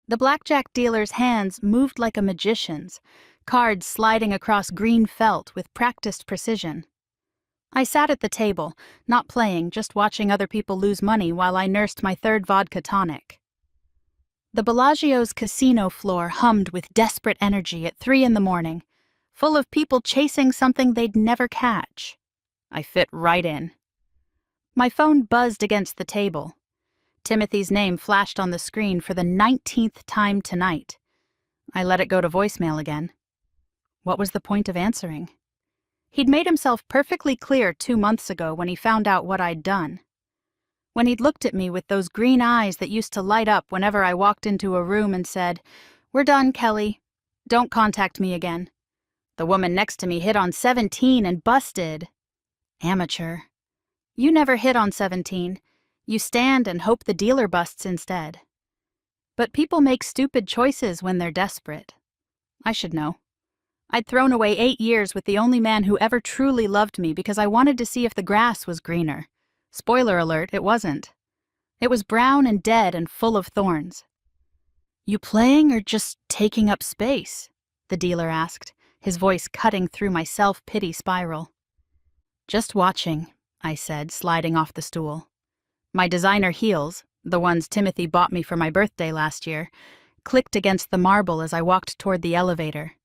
The blackjack dealer's hands moved like a magician's, cards sliding across green felt with practiced precision. I sat at the table, not playing, just watching other people lose money while I nursed my third vodka tonic. The Bellagio's casino floor hummed with desperate energy at 3 a.m, full of people chasing something they'd never catch. I fit right in. My phone buzzed against the table. Timothy's name flashed on the screen for the 19th time tonight. I let it go to voicemail again. What was the point of answering? He'd made himself perfectly clear 2 months ago when he found out what I'd done. When he'd looked at me with those green eyes that used to light up whenever I walked into a room and said, "We're done, Kelly. Don't contact me again." The woman next to me hit on 17 and busted. Amateur. You never hit on 17. You stand and hope the dealer busts instead. But people make stupid choices when they're desperate. I should know. I'd thrown away 8 years with the only man who ever truly loved me because I wanted to see if the grass was greener. Spoiler alert, it wasn't. It was brown and dead and full of thorns. "You playing or just taking up space?" the dealer asked, his voice cutting through my self-pity spiral. "Just watching," I said, sliding off the stool. My designer heels, the ones Timothy bought me for my birthday last year, clicked against the marble as I walked toward the elevator.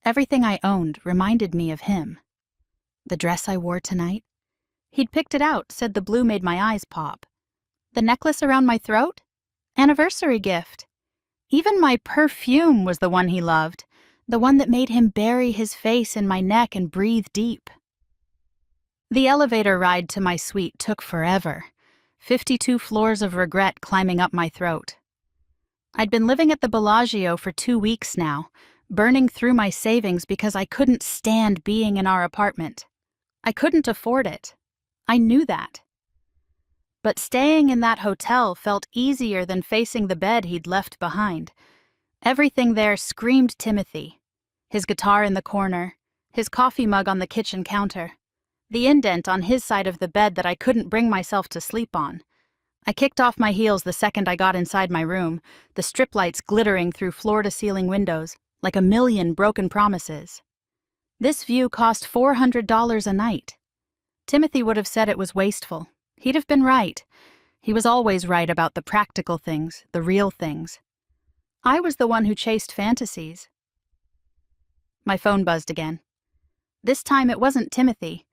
Everything I owned reminded me of him. The dress I wore tonight? He'd picked it out, said the blue made my eyes pop. The necklace around my throat? Anniversary gift. Even my perfume was the one he loved, the one that made him bury his face in my neck and breathe deep. The elevator ride to my suite took forever. 52 floors of regret climbing up my throat. I'd been living at the Bellagio for 2 weeks now, burning through my savings because I couldn't stand being in our apartment. I couldn't afford it. I knew that. But staying in that hotel felt easier than facing the bed he'd left behind. Everything there screamed Timothy. His guitar in the corner, his coffee mug on the kitchen counter, the indent on his side of the bed that I couldn't bring myself to sleep on. I kicked off my heels the second I got inside my room, the strip lights glittering through floor-to-ceiling windows, like a million broken promises. This view cost $400 a night. Timothy would have said it was wasteful. He'd have been right. He was always right about the practical things, the real things. I was the one who chased fantasies. My phone buzzed again. This time it wasn't Timothy.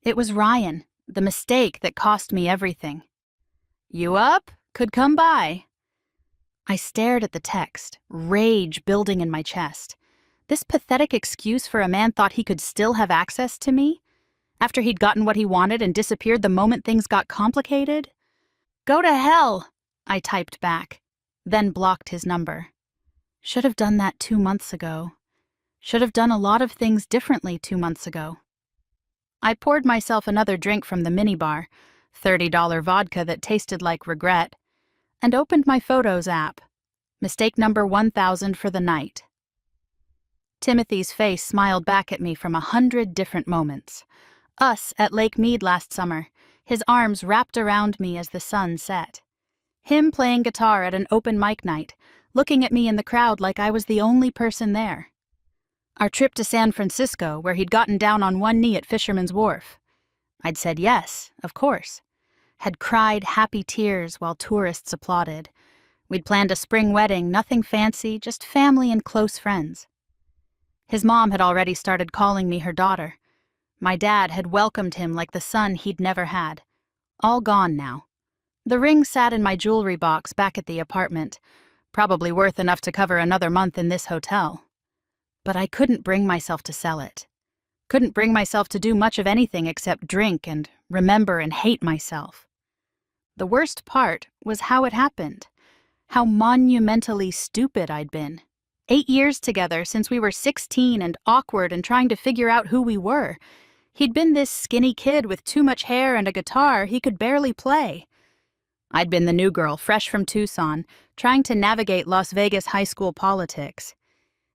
It was Ryan, the mistake that cost me everything. "You up? Could come by." I stared at the text, rage building in my chest. This pathetic excuse for a man thought he could still have access to me? After he'd gotten what he wanted and disappeared the moment things got complicated? "Go to hell," I typed back, then blocked his number. Should have done that 2 months ago. Should have done a lot of things differently 2 months ago. I poured myself another drink from the minibar, $30 vodka that tasted like regret, and opened my Photos app. Mistake number 1000 for the night. Timothy's face smiled back at me from 100 different moments. Us at Lake Mead last summer, his arms wrapped around me as the sun set. Him playing guitar at an open mic night, looking at me in the crowd like I was the only person there. Our trip to San Francisco, where he'd gotten down on one knee at Fisherman's Wharf. I'd said yes, of course. Had cried happy tears while tourists applauded. We'd planned a spring wedding, nothing fancy, just family and close friends. His mom had already started calling me her daughter. My dad had welcomed him like the son he'd never had. All gone now. The ring sat in my jewelry box back at the apartment, probably worth enough to cover another month in this hotel. But I couldn't bring myself to sell it. Couldn't bring myself to do much of anything except drink and remember and hate myself. The worst part was how it happened. How monumentally stupid I'd been. 8 years together since we were 16 and awkward and trying to figure out who we were. He'd been this skinny kid with too much hair and a guitar he could barely play. I'd been the new girl, fresh from Tucson, trying to navigate Las Vegas high school politics.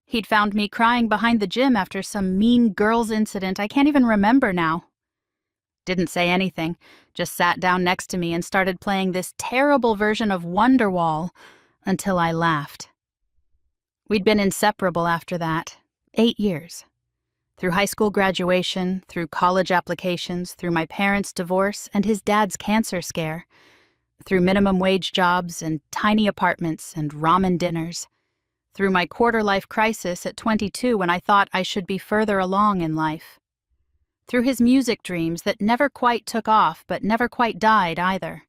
He'd found me crying behind the gym after some mean girls incident I can't even remember now. Didn't say anything, just sat down next to me and started playing this terrible version of Wonderwall until I laughed. We'd been inseparable after that. 8 years. Through high school graduation, through college applications, through my parents' divorce and his dad's cancer scare, through minimum wage jobs and tiny apartments and ramen dinners, through my quarter-life crisis at 22 when I thought I should be further along in life, through his music dreams that never quite took off but never quite died either.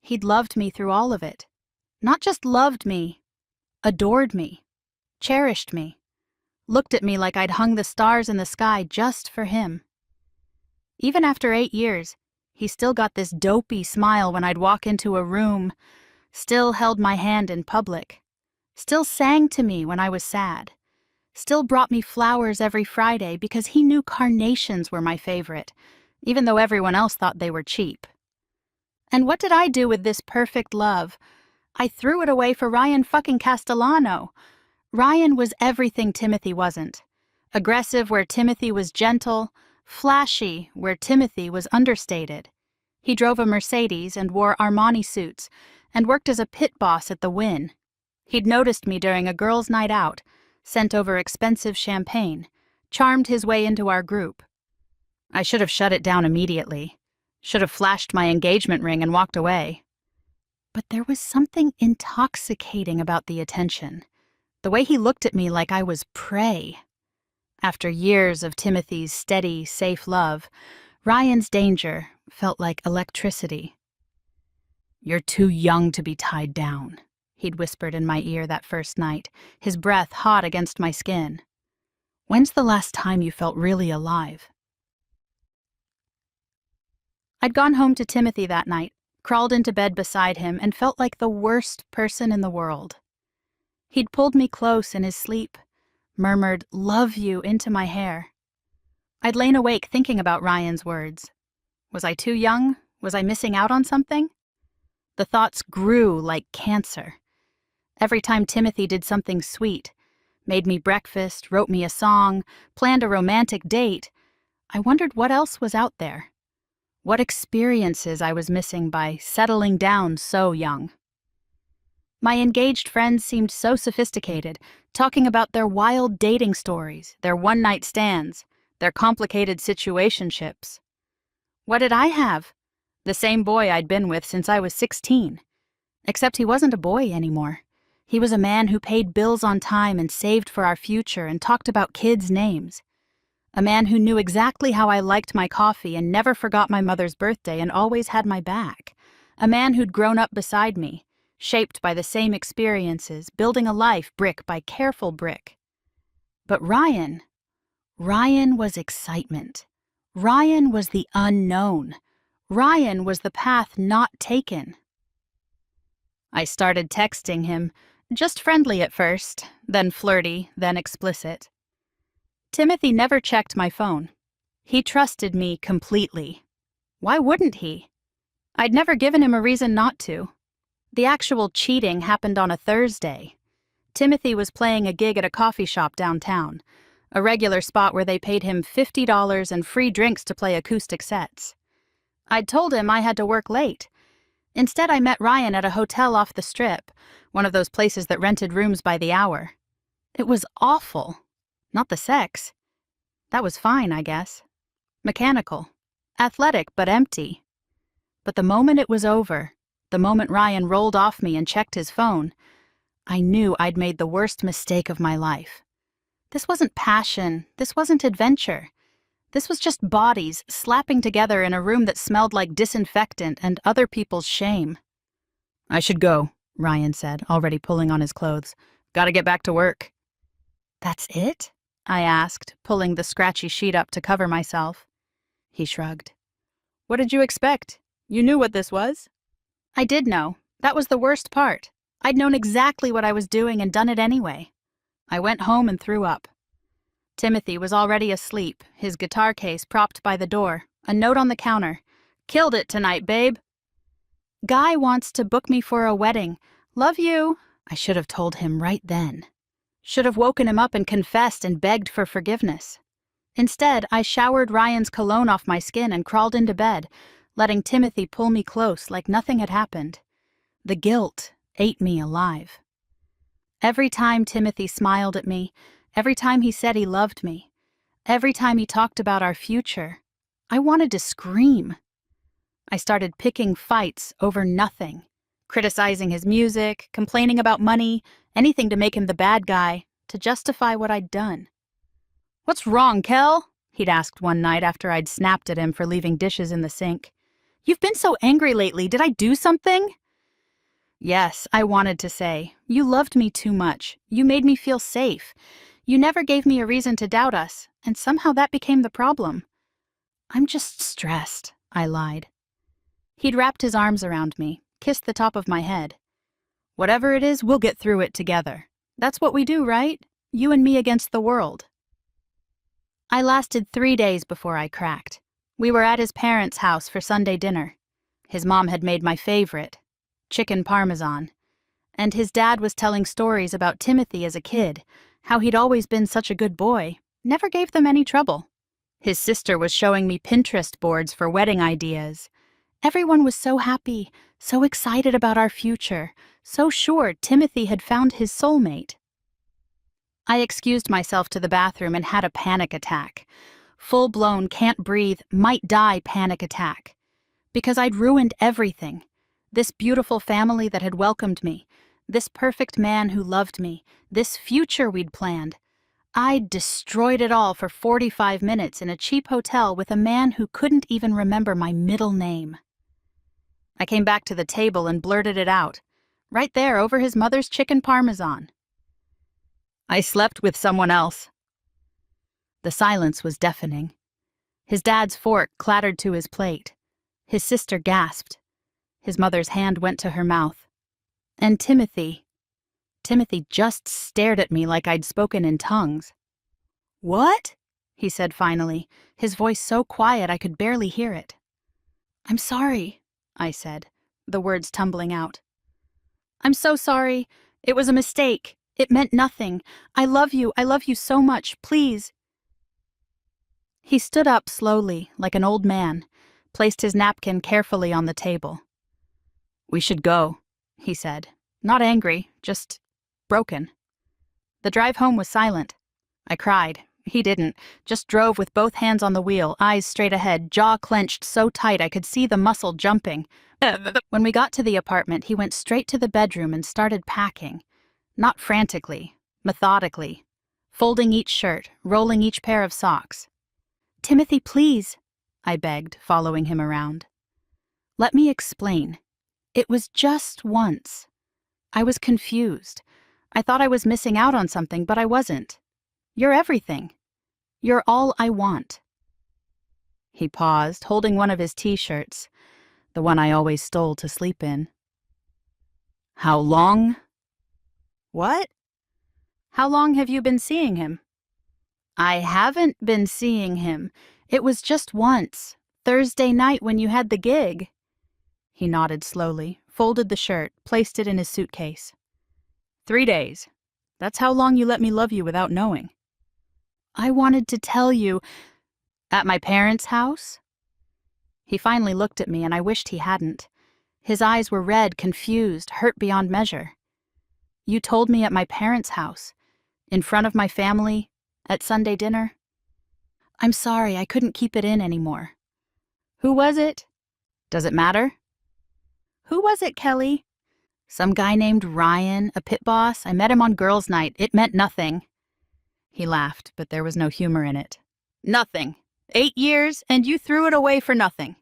He'd loved me through all of it. Not just loved me, adored me, cherished me, looked at me like I'd hung the stars in the sky just for him. Even after 8 years, he still got this dopey smile when I'd walk into a room, still held my hand in public, still sang to me when I was sad, still brought me flowers every Friday because he knew carnations were my favorite, even though everyone else thought they were cheap. And what did I do with this perfect love? I threw it away for Ryan fucking Castellano. Ryan was everything Timothy wasn't. Aggressive where Timothy was gentle, flashy where Timothy was understated. He drove a Mercedes and wore Armani suits and worked as a pit boss at the Wynn. He'd noticed me during a girls' night out, sent over expensive champagne, charmed his way into our group. I should have shut it down immediately. Should have flashed my engagement ring and walked away. But there was something intoxicating about the attention. The way he looked at me like I was prey. After years of Timothy's steady, safe love, Ryan's danger felt like electricity. "You're too young to be tied down," he'd whispered in my ear that first night, his breath hot against my skin. "When's the last time you felt really alive?" I'd gone home to Timothy that night, crawled into bed beside him, and felt like the worst person in the world. He'd pulled me close in his sleep, murmured "love you" into my hair. I'd lain awake thinking about Ryan's words. Was I too young? Was I missing out on something? The thoughts grew like cancer. Every time Timothy did something sweet, made me breakfast, wrote me a song, planned a romantic date, I wondered what else was out there. What experiences I was missing by settling down so young. My engaged friends seemed so sophisticated, talking about their wild dating stories, their one-night stands, their complicated situationships. What did I have? The same boy I'd been with since I was 16. Except he wasn't a boy anymore. He was a man who paid bills on time and saved for our future and talked about kids' names. A man who knew exactly how I liked my coffee and never forgot my mother's birthday and always had my back. A man who'd grown up beside me, shaped by the same experiences, building a life brick by careful brick. But Ryan was excitement. Ryan was the unknown. Ryan was the path not taken. I started texting him, just friendly at first, then flirty, then explicit. Timothy never checked my phone. He trusted me completely. Why wouldn't he? I'd never given him a reason not to. The actual cheating happened on a Thursday. Timothy was playing a gig at a coffee shop downtown, a regular spot where they paid him $50 and free drinks to play acoustic sets. I'd told him I had to work late. Instead, I met Ryan at a hotel off the Strip, one of those places that rented rooms by the hour. It was awful. Not the sex. That was fine, I guess. Mechanical. Athletic, but empty. But the moment it was over, the moment Ryan rolled off me and checked his phone, I knew I'd made the worst mistake of my life. This wasn't passion. This wasn't adventure. This was just bodies slapping together in a room that smelled like disinfectant and other people's shame. "I should go," Ryan said, already pulling on his clothes. "Gotta get back to work." "That's it?" I asked, pulling the scratchy sheet up to cover myself. He shrugged. "What did you expect? You knew what this was?" I did know. That was the worst part. I'd known exactly what I was doing and done it anyway. I went home and threw up. Timothy was already asleep, his guitar case propped by the door, a note on the counter. "Killed it tonight, babe." "Guy wants to book me for a wedding. Love you." I should have told him right then. Should have woken him up and confessed and begged for forgiveness. Instead, I showered Ryan's cologne off my skin and crawled into bed, letting Timothy pull me close like nothing had happened. The guilt ate me alive. Every time Timothy smiled at me, every time he said he loved me, every time he talked about our future, I wanted to scream. I started picking fights over nothing, criticizing his music, complaining about money, anything to make him the bad guy, to justify what I'd done. "What's wrong, Kel?" he'd asked one night after I'd snapped at him for leaving dishes in the sink. "You've been so angry lately. Did I do something?" Yes, I wanted to say, "You loved me too much. You made me feel safe. You never gave me a reason to doubt us, and somehow that became the problem." "I'm just stressed," I lied. He'd wrapped his arms around me, kissed the top of my head. "Whatever it is, we'll get through it together. That's what we do, right? You and me against the world." I lasted 3 days before I cracked. We were at his parents' house for Sunday dinner. His mom had made my favorite, chicken parmesan. And his dad was telling stories about Timothy as a kid, how he'd always been such a good boy, never gave them any trouble. His sister was showing me Pinterest boards for wedding ideas. Everyone was so happy, so excited about our future, so sure Timothy had found his soulmate. I excused myself to the bathroom and had a panic attack. Full-blown, can't breathe, might die panic attack. Because I'd ruined everything. This beautiful family that had welcomed me, this perfect man who loved me, this future we'd planned. I'd destroyed it all for 45 minutes in a cheap hotel with a man who couldn't even remember my middle name. I came back to the table and blurted it out, right there over his mother's chicken parmesan. "I slept with someone else." The silence was deafening. His dad's fork clattered to his plate. His sister gasped. His mother's hand went to her mouth. And Timothy just stared at me like I'd spoken in tongues. "What?" he said finally, his voice so quiet I could barely hear it. "I'm sorry," I said, the words tumbling out. "I'm so sorry. It was a mistake. It meant nothing. I love you so much, please." He stood up slowly, like an old man, placed his napkin carefully on the table. "We should go," he said, not angry, just broken. The drive home was silent. I cried. He didn't, just drove with both hands on the wheel, eyes straight ahead, jaw clenched so tight I could see the muscle jumping. When we got to the apartment, he went straight to the bedroom and started packing. Not frantically, methodically, folding each shirt, rolling each pair of socks. "Timothy, please," I begged, following him around. "Let me explain. It was just once. I was confused. I thought I was missing out on something, but I wasn't. You're everything. You're all I want." He paused, holding one of his t-shirts, the one I always stole to sleep in. "How long?" "What?" "How long have you been seeing him?" "I haven't been seeing him. It was just once, Thursday night when you had the gig." He nodded slowly, folded the shirt, placed it in his suitcase. 3 days. That's how long you let me love you without knowing." "I wanted to tell you." "At my parents' house?" He finally looked at me and I wished he hadn't. His eyes were red, confused, hurt beyond measure. "You told me at my parents' house, in front of my family, at Sunday dinner." "I'm sorry, I couldn't keep it in anymore." "Who was it?" "Does it matter?" "Who was it, Kelly?" "Some guy named Ryan, a pit boss. I met him on girls' night. It meant nothing." He laughed, but there was no humor in it. "Nothing. 8 years, and you threw it away for nothing."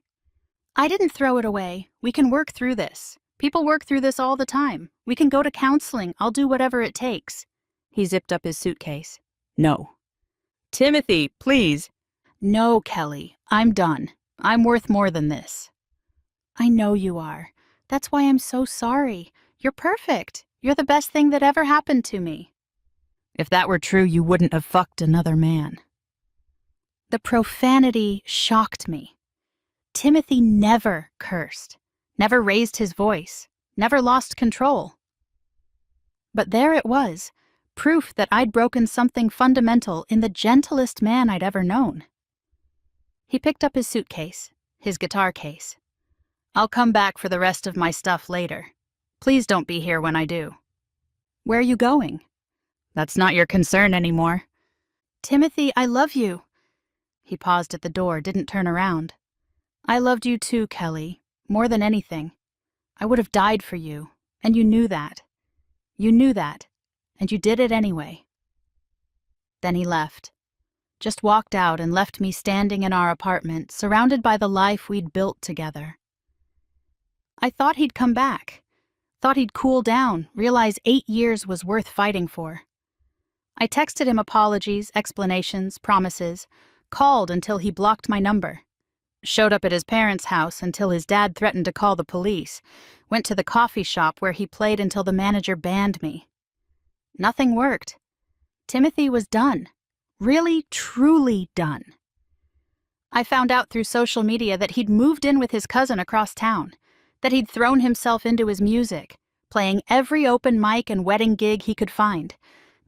"I didn't throw it away. We can work through this. People work through this all the time. We can go to counseling. I'll do whatever it takes." He zipped up his suitcase. "No." "Timothy, please." "No, Kelly. I'm done. I'm worth more than this." "I know you are. That's why I'm so sorry. You're perfect. You're the best thing that ever happened to me." "If that were true, you wouldn't have fucked another man." The profanity shocked me. Timothy never cursed, never raised his voice, never lost control. But there it was, proof that I'd broken something fundamental in the gentlest man I'd ever known. He picked up his suitcase, his guitar case. "I'll come back for the rest of my stuff later. Please don't be here when I do." Where are you going? That's not your concern anymore. Timothy, I love you. He paused at the door, didn't turn around. I loved you too, Kelly, more than anything. I would have died for you, and you knew that. You knew that, and you did it anyway. Then he left. Just walked out and left me standing in our apartment, surrounded by the life we'd built together. I thought he'd come back. Thought he'd cool down, realize 8 years was worth fighting for. I texted him apologies, explanations, promises, called until he blocked my number. Showed up at his parents' house until his dad threatened to call the police. Went to the coffee shop where he played until the manager banned me. Nothing worked. Timothy was done. Really, truly done. I found out through social media that he'd moved in with his cousin across town, that he'd thrown himself into his music, playing every open mic and wedding gig he could find,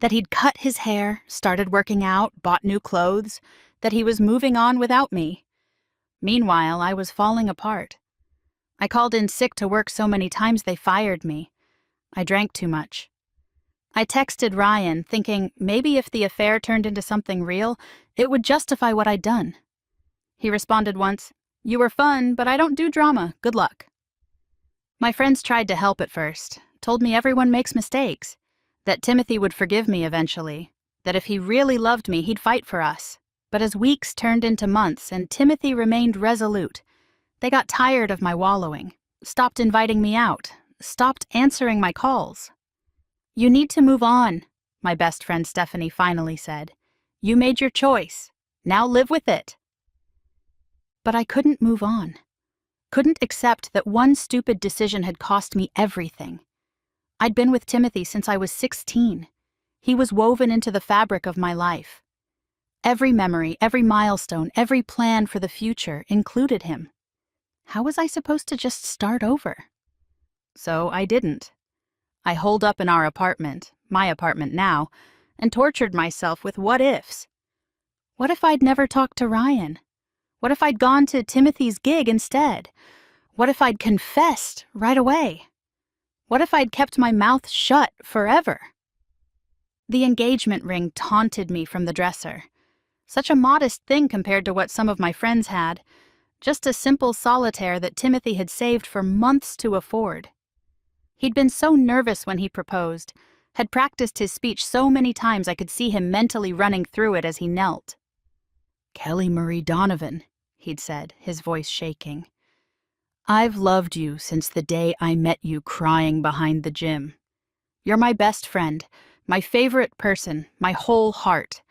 that he'd cut his hair, started working out, bought new clothes, that he was moving on without me. Meanwhile, I was falling apart. I called in sick to work so many times they fired me. I drank too much. I texted Ryan, thinking maybe if the affair turned into something real, it would justify what I'd done. He responded once, "You were fun, but I don't do drama. Good luck." My friends tried to help at first, told me everyone makes mistakes, that Timothy would forgive me eventually, that if he really loved me, he'd fight for us. But as weeks turned into months and Timothy remained resolute, they got tired of my wallowing, stopped inviting me out, stopped answering my calls. "You need to move on," my best friend Stephanie finally said. "You made your choice. Now live with it." But I couldn't move on. Couldn't accept that one stupid decision had cost me everything. I'd been with Timothy since I was 16. He was woven into the fabric of my life. Every memory, every milestone, every plan for the future included him. How was I supposed to just start over? So I didn't. I holed up in our apartment, my apartment now, and tortured myself with what-ifs. What if I'd never talked to Ryan? What if I'd gone to Timothy's gig instead? What if I'd confessed right away? What if I'd kept my mouth shut forever? The engagement ring taunted me from the dresser. Such a modest thing compared to what some of my friends had. Just a simple solitaire that Timothy had saved for months to afford. He'd been so nervous when he proposed, had practiced his speech so many times I could see him mentally running through it as he knelt. "Kelly Marie Donovan," he'd said, his voice shaking. "I've loved you since the day I met you crying behind the gym. You're my best friend, my favorite person, my whole heart.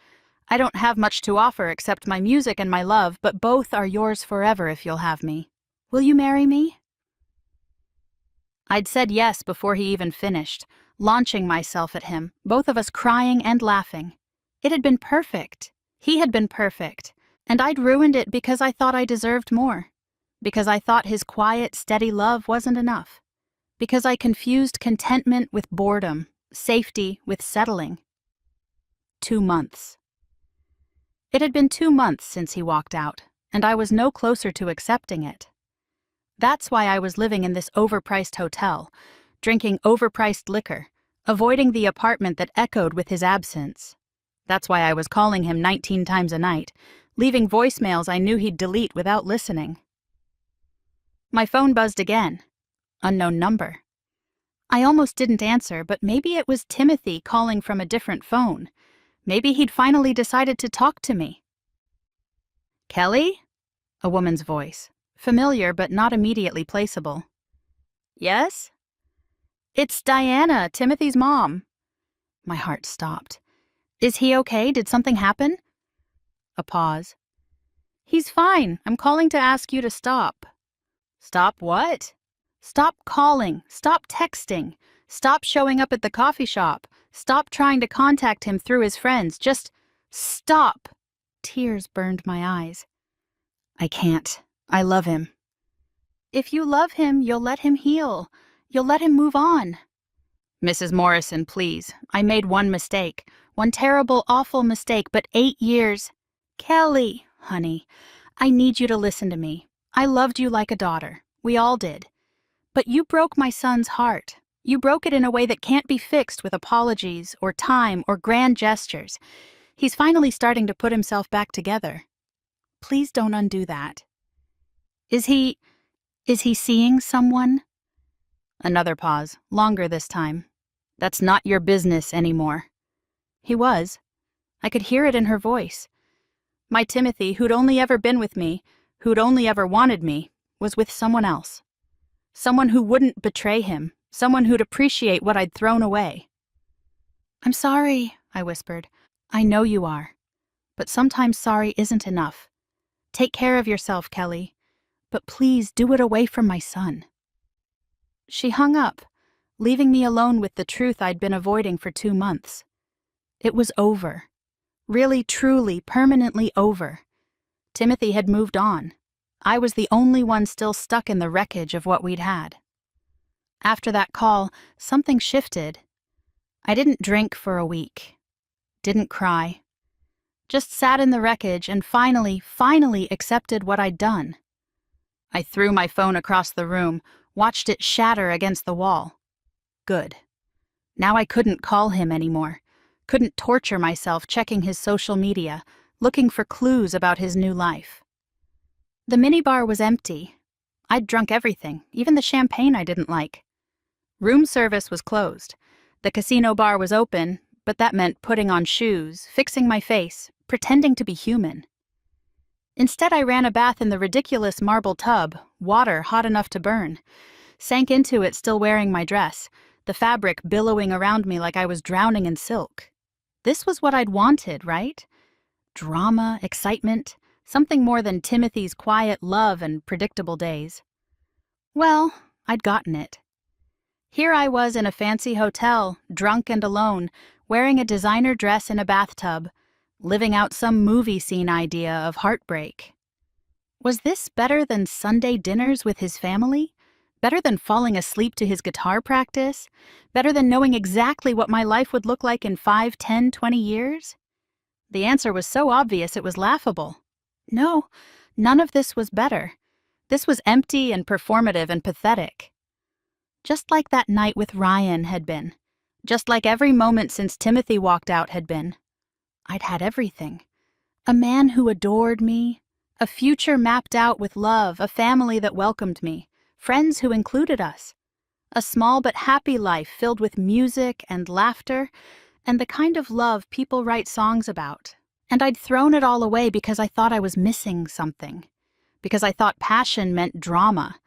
I don't have much to offer except my music and my love, but both are yours forever if you'll have me. Will you marry me?" I'd said yes before he even finished, launching myself at him, both of us crying and laughing. It had been perfect. He had been perfect. And I'd ruined it because I thought I deserved more. Because I thought his quiet, steady love wasn't enough. Because I confused contentment with boredom, safety with settling. 2 months. It had been 2 months since he walked out, and I was no closer to accepting it. That's why I was living in this overpriced hotel, drinking overpriced liquor, avoiding the apartment that echoed with his absence. That's why I was calling him 19 times a night, leaving voicemails I knew he'd delete without listening. My phone buzzed again. Unknown number. I almost didn't answer, but maybe it was Timothy calling from a different phone. Maybe he'd finally decided to talk to me. "Kelly?" A woman's voice, familiar but not immediately placeable. "Yes?" "It's Diana, Timothy's mom." My heart stopped. "Is he okay? Did something happen?" A pause. "He's fine. I'm calling to ask you to stop." "Stop what?" "Stop calling. Stop texting. Stop showing up at the coffee shop. Stop trying to contact him through his friends. Just stop." Tears burned my eyes. "I can't. I love him." "If you love him, you'll let him heal. You'll let him move on." "Mrs. Morrison, please. I made one mistake. One terrible, awful mistake, but 8 years. Kelly, honey, I need you to listen to me. I loved you like a daughter. We all did. But you broke my son's heart. You broke it in a way that can't be fixed with apologies or time or grand gestures. He's finally starting to put himself back together. Please don't undo that. Is he seeing someone? Another pause, longer this time. That's not your business anymore. He was. I could hear it in her voice. My Timothy, who'd only ever been with me, who'd only ever wanted me, was with someone else. Someone who wouldn't betray him, someone who'd appreciate what I'd thrown away. I'm sorry, I whispered. I know you are. But sometimes sorry isn't enough. Take care of yourself, Kelly. But please do it away from my son. She hung up, leaving me alone with the truth I'd been avoiding for 2 months. It was over. Really, truly, permanently over. Timothy had moved on. I was the only one still stuck in the wreckage of what we'd had. After that call, something shifted. I didn't drink for a week. Didn't cry. Just sat in the wreckage and finally accepted what I'd done. I threw my phone across the room, watched it shatter against the wall. Good. Now I couldn't call him anymore. Couldn't torture myself checking his social media, looking for clues about his new life. The minibar was empty. I'd drunk everything, even the champagne I didn't like. Room service was closed. The casino bar was open, but that meant putting on shoes, fixing my face, pretending to be human. Instead, I ran a bath in the ridiculous marble tub, water hot enough to burn. Sank into it still wearing my dress, the fabric billowing around me like I was drowning in silk. This was what I'd wanted, right? Drama, excitement, something more than Timothy's quiet love and predictable days. Well, I'd gotten it. Here I was in a fancy hotel, drunk and alone, wearing a designer dress in a bathtub, living out some movie scene idea of heartbreak. Was this better than Sunday dinners with his family? Better than falling asleep to his guitar practice? Better than knowing exactly what my life would look like in 5, 10, 20 years? The answer was so obvious it was laughable. No, none of this was better. This was empty and performative and pathetic. Just like that night with Ryan had been. Just like every moment since Timothy walked out had been. I'd had everything. A man who adored me, a future mapped out with love, a family that welcomed me, friends who included us, a small but happy life filled with music and laughter and the kind of love people write songs about. And I'd thrown it all away because I thought I was missing something, because I thought passion meant drama,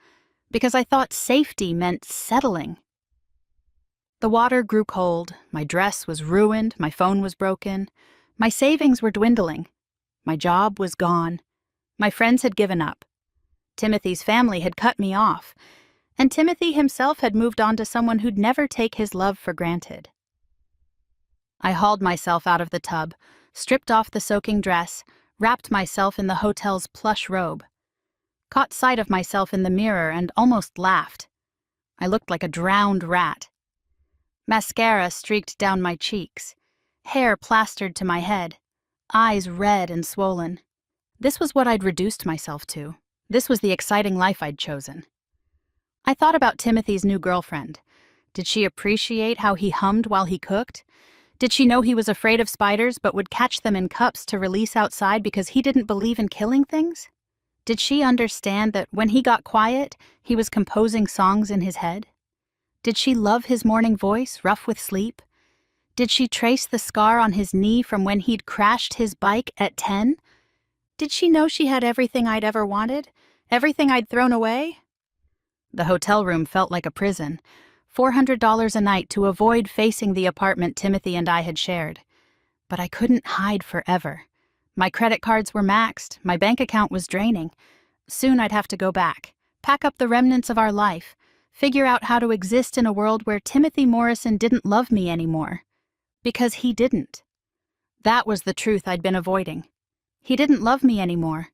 because I thought safety meant settling. The water grew cold, my dress was ruined, my phone was broken, my savings were dwindling, my job was gone, my friends had given up, Timothy's family had cut me off, and Timothy himself had moved on to someone who'd never take his love for granted. I hauled myself out of the tub, stripped off the soaking dress, wrapped myself in the hotel's plush robe, caught sight of myself in the mirror and almost laughed. I looked like a drowned rat. Mascara streaked down my cheeks, hair plastered to my head, eyes red and swollen. This was what I'd reduced myself to. This was the exciting life I'd chosen. I thought about Timothy's new girlfriend. Did she appreciate how he hummed while he cooked? Did she know he was afraid of spiders but would catch them in cups to release outside because he didn't believe in killing things? Did she understand that when he got quiet, he was composing songs in his head? Did she love his morning voice, rough with sleep? Did she trace the scar on his knee from when he'd crashed his bike at 10? Did she know she had everything I'd ever wanted? Everything I'd thrown away? The hotel room felt like a prison. $400 a night to avoid facing the apartment Timothy and I had shared. But I couldn't hide forever. My credit cards were maxed, my bank account was draining. Soon I'd have to go back, pack up the remnants of our life, figure out how to exist in a world where Timothy Morrison didn't love me anymore. Because he didn't. That was the truth I'd been avoiding. He didn't love me anymore.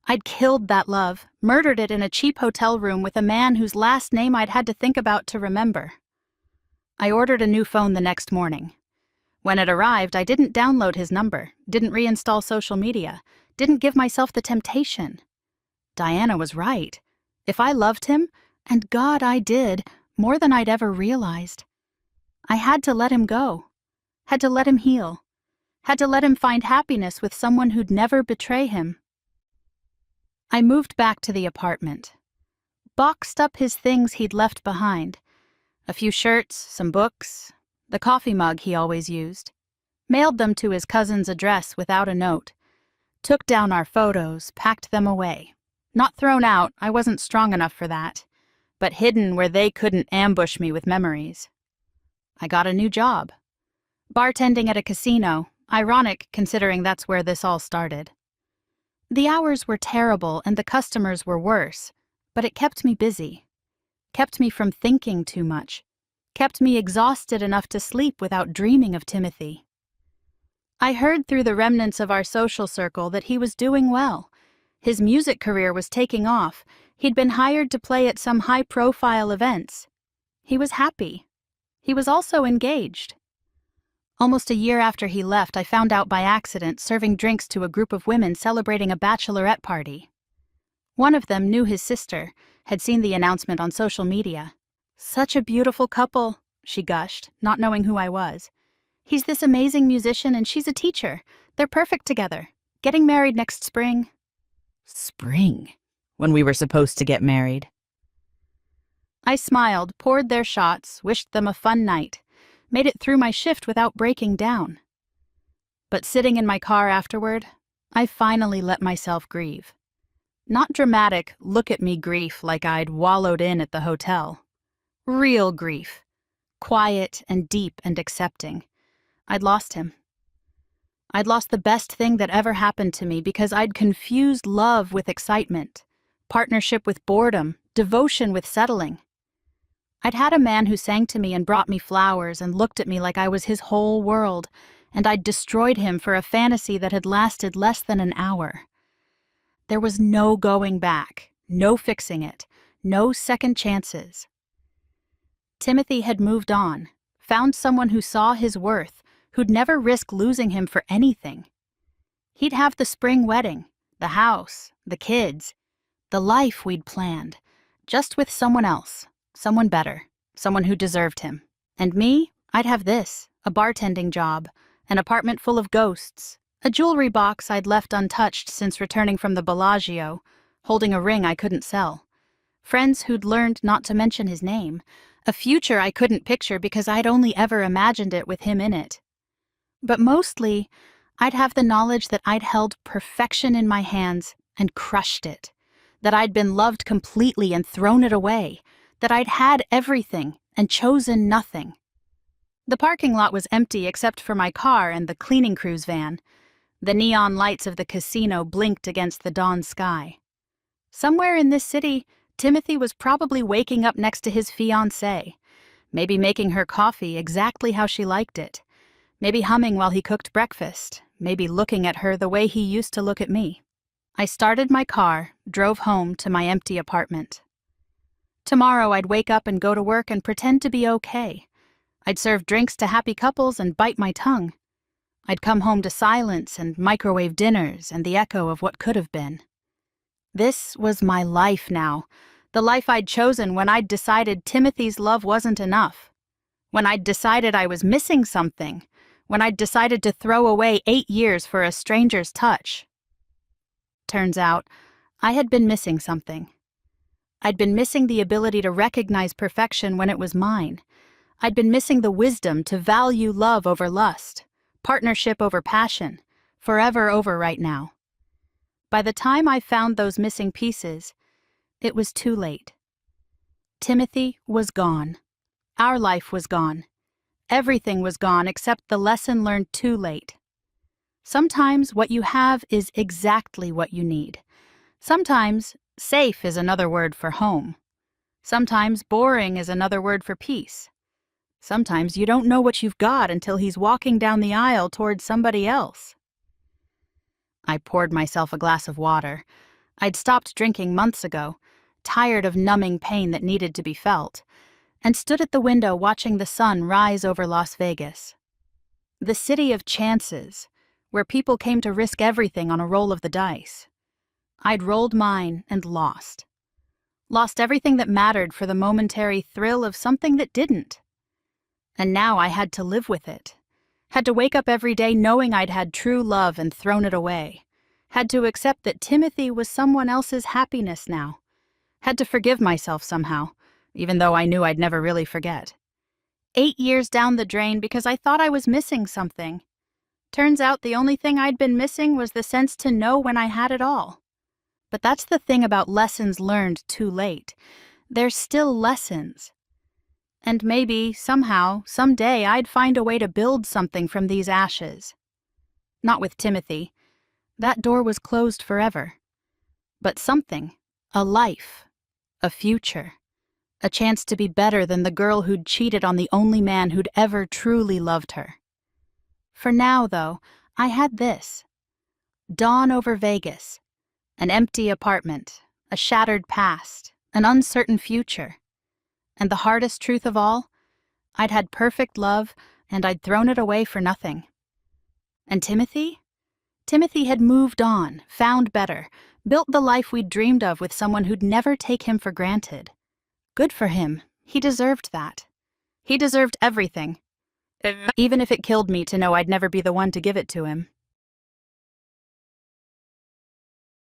I'd killed that love, murdered it in a cheap hotel room with a man whose last name I'd had to think about to remember. I ordered a new phone the next morning. When it arrived, I didn't download his number, didn't reinstall social media, didn't give myself the temptation. Diana was right. If I loved him, and God I did, more than I'd ever realized. I had to let him go, had to let him heal, had to let him find happiness with someone who'd never betray him. I moved back to the apartment, boxed up his things he'd left behind, a few shirts, some books, the coffee mug he always used, mailed them to his cousin's address without a note, took down our photos, packed them away. Not thrown out, I wasn't strong enough for that, but hidden where they couldn't ambush me with memories. I got a new job. Bartending at a casino, ironic considering that's where this all started. The hours were terrible and the customers were worse, but it kept me busy, kept me from thinking too much, kept me exhausted enough to sleep without dreaming of Timothy. I heard through the remnants of our social circle that he was doing well. His music career was taking off. He'd been hired to play at some high-profile events. He was happy. He was also engaged. Almost a year after he left, I found out by accident serving drinks to a group of women celebrating a bachelorette party. One of them knew his sister, had seen the announcement on social media. "Such a beautiful couple," she gushed, not knowing who I was. "He's this amazing musician and she's a teacher. They're perfect together. Getting married next spring." Spring, when we were supposed to get married. I smiled, poured their shots, wished them a fun night, made it through my shift without breaking down. But sitting in my car afterward, I finally let myself grieve. Not dramatic, look-at-me grief like I'd wallowed in at the hotel. Real grief. Quiet and deep and accepting. I'd lost him. I'd lost the best thing that ever happened to me because I'd confused love with excitement, partnership with boredom, devotion with settling. I'd had a man who sang to me and brought me flowers and looked at me like I was his whole world, and I'd destroyed him for a fantasy that had lasted less than an hour. There was no going back, no fixing it, no second chances. Timothy had moved on, found someone who saw his worth, who'd never risk losing him for anything. He'd have the spring wedding, the house, the kids, the life we'd planned, just with someone else, someone better, someone who deserved him. And me, I'd have this, a bartending job, an apartment full of ghosts, a jewelry box I'd left untouched since returning from the Bellagio, holding a ring I couldn't sell, friends who'd learned not to mention his name, a future I couldn't picture because I'd only ever imagined it with him in it. But mostly, I'd have the knowledge that I'd held perfection in my hands and crushed it, that I'd been loved completely and thrown it away, that I'd had everything and chosen nothing. The parking lot was empty except for my car and the cleaning crew's van. The neon lights of the casino blinked against the dawn sky. Somewhere in this city, Timothy was probably waking up next to his fiancée, maybe making her coffee exactly how she liked it, maybe humming while he cooked breakfast, maybe looking at her the way he used to look at me. I started my car, drove home to my empty apartment. Tomorrow I'd wake up and go to work and pretend to be okay. I'd serve drinks to happy couples and bite my tongue. I'd come home to silence and microwave dinners and the echo of what could have been. This was my life now, the life I'd chosen when I'd decided Timothy's love wasn't enough, when I'd decided I was missing something, when I'd decided to throw away 8 years for a stranger's touch. Turns out, I had been missing something. I'd been missing the ability to recognize perfection when it was mine. I'd been missing the wisdom to value love over lust, partnership over passion, forever over right now. By the time I found those missing pieces, it was too late. Timothy was gone. Our life was gone. Everything was gone except the lesson learned too late. Sometimes what you have is exactly what you need. Sometimes safe is another word for home. Sometimes boring is another word for peace. Sometimes you don't know what you've got until he's walking down the aisle towards somebody else. I poured myself a glass of water. I'd stopped drinking months ago, tired of numbing pain that needed to be felt, and stood at the window watching the sun rise over Las Vegas. The city of chances, where people came to risk everything on a roll of the dice. I'd rolled mine and lost. Lost everything that mattered for the momentary thrill of something that didn't. And now I had to live with it. Had to wake up every day knowing I'd had true love and thrown it away. Had to accept that Timothy was someone else's happiness now. Had to forgive myself somehow, even though I knew I'd never really forget. 8 years down the drain because I thought I was missing something. Turns out the only thing I'd been missing was the sense to know when I had it all. But that's the thing about lessons learned too late. They're still lessons. And maybe, somehow, someday I'd find a way to build something from these ashes. Not with Timothy. That door was closed forever. But something. A life. A future. A chance to be better than the girl who'd cheated on the only man who'd ever truly loved her. For now, though, I had this. Dawn over Vegas. An empty apartment. A shattered past. An uncertain future. And the hardest truth of all? I'd had perfect love, and I'd thrown it away for nothing. And Timothy? Timothy had moved on, found better, built the life we'd dreamed of with someone who'd never take him for granted. Good for him. He deserved that. He deserved everything. Even if it killed me to know I'd never be the one to give it to him.